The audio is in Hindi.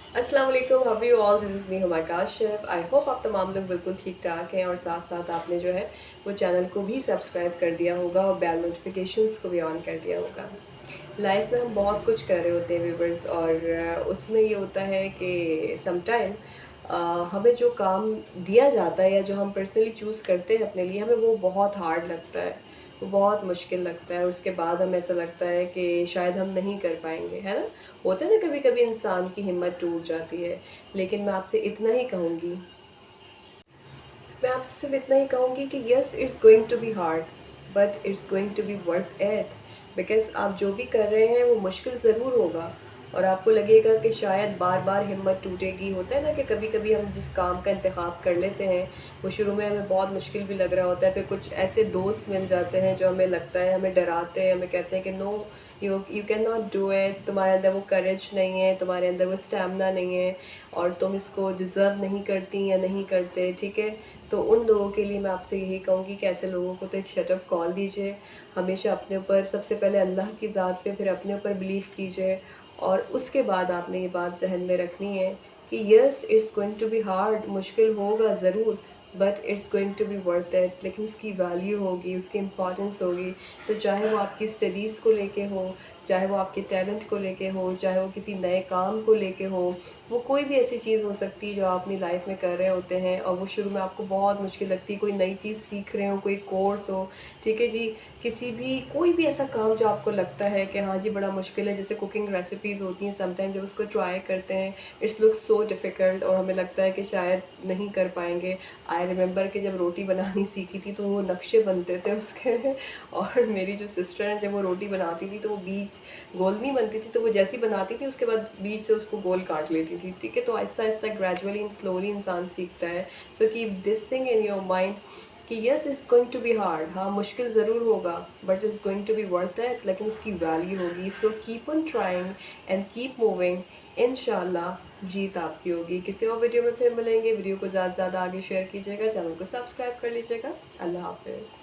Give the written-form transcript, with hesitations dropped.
अस्सलाम वालेकुम, how are you all? This is me Huma Kashif. I hope आप तमाम लोग बिल्कुल ठीक ठाक हैं और साथ साथ आपने जो है वो चैनल को भी सब्सक्राइब कर दिया होगा और बेल नोटिफिकेशंस को भी ऑन कर दिया होगा। लाइफ में हम बहुत कुछ कर रहे होते हैं व्यूवर्स, और उसमें ये होता है कि समटाइम हमें जो काम दिया जाता है या जो हम पर्सनली चूज़ करते हैं अपने लिए, हमें वो बहुत हार्ड लगता है, वो बहुत मुश्किल लगता है। उसके बाद हमें ऐसा लगता है कि शायद हम नहीं कर पाएंगे, है ना? होता है ना, कभी कभी इंसान की हिम्मत टूट जाती है। लेकिन मैं आपसे इतना ही कहूँगी, मैं आपसे सिर्फ इतना ही कहूँगी कि yes, it's going to be hard, but it's going to be worth it. Because आप जो भी कर रहे हैं वो मुश्किल ज़रूर होगा, और आपको लगेगा कि शायद बार बार हिम्मत टूटेगी। होता है ना कि कभी कभी हम जिस काम का इंतखाब कर लेते हैं वो शुरू में हमें बहुत मुश्किल भी लग रहा होता है, फिर कुछ ऐसे दोस्त मिल जाते हैं जो हमें लगता है, हमें डराते हैं, हमें कहते हैं कि no, you can not do it, तुम्हारे अंदर वो करेज नहीं है, तुम्हारे अंदर वो स्टैमिना नहीं है, और तुम इसको डिज़र्व नहीं करती या नहीं करते, ठीक है? तो उन लोगों के लिए मैं आपसे यही कहूँगी कि ऐसे लोगों को तो एक शटअप कॉल दीजिए। हमेशा अपने ऊपर, सबसे पहले अल्लाह की ज़ात पे, फिर अपने ऊपर बिलीव कीजिए, और उसके बाद आपने ये बात जहन में रखनी है कि yes, it's going to be hard, मुश्किल होगा ज़रूर, but it's going to be worth it. लेकिन उसकी वैल्यू होगी, उसकी इम्पॉर्टेंस होगी। तो चाहे वो आपकी स्टडीज़ को लेके हो, चाहे वो आपके टैलेंट को लेके हो, चाहे वो किसी नए काम को लेके हो, वो कोई भी ऐसी चीज़ हो सकती है जो आप अपनी लाइफ में कर रहे होते हैं और वो शुरू में आपको बहुत मुश्किल लगती है। कोई नई चीज़ सीख रहे हो, कोई कोर्स हो, ठीक है जी, किसी भी, कोई भी ऐसा काम जो आपको लगता है कि हाँ जी बड़ा मुश्किल है, जैसे कुकिंग रेसिपीज़ होती हैं, समटाइम जब उसको ट्राई करते हैं इट्स लुक सो डिफ़िकल्ट और हमें लगता है कि शायद नहीं कर पाएंगे। आई रिमेंबर कि जब रोटी बनानी सीखी थी तो वो नक्शे बनते थे उसके और मेरी जो सिस्टर है, जब वो रोटी बनाती थी तो वो बीच गोल नहीं बनती थी, तो वो जैसी बनाती थी उसके बाद बीच से उसको गोल काट लेती थी, ठीक है? तो Aahista Aahista gradually and slowly इंसान सीखता है। So keep this thing in your mind कि yes, it's going to be hard, हाँ मुश्किल ज़रूर होगा, but it's going to be worth it, लेकिन उसकी वैल्यू होगी। So keep on trying and keep moving, इंशाल्लाह जीत आपकी होगी। किसी और वीडियो में फिर मिलेंगे। वीडियो को ज़्यादा से ज़्यादा आगे शेयर कीजिएगा, चैनल को सब्सक्राइब कर लीजिएगा। अल्लाह हाफिज़।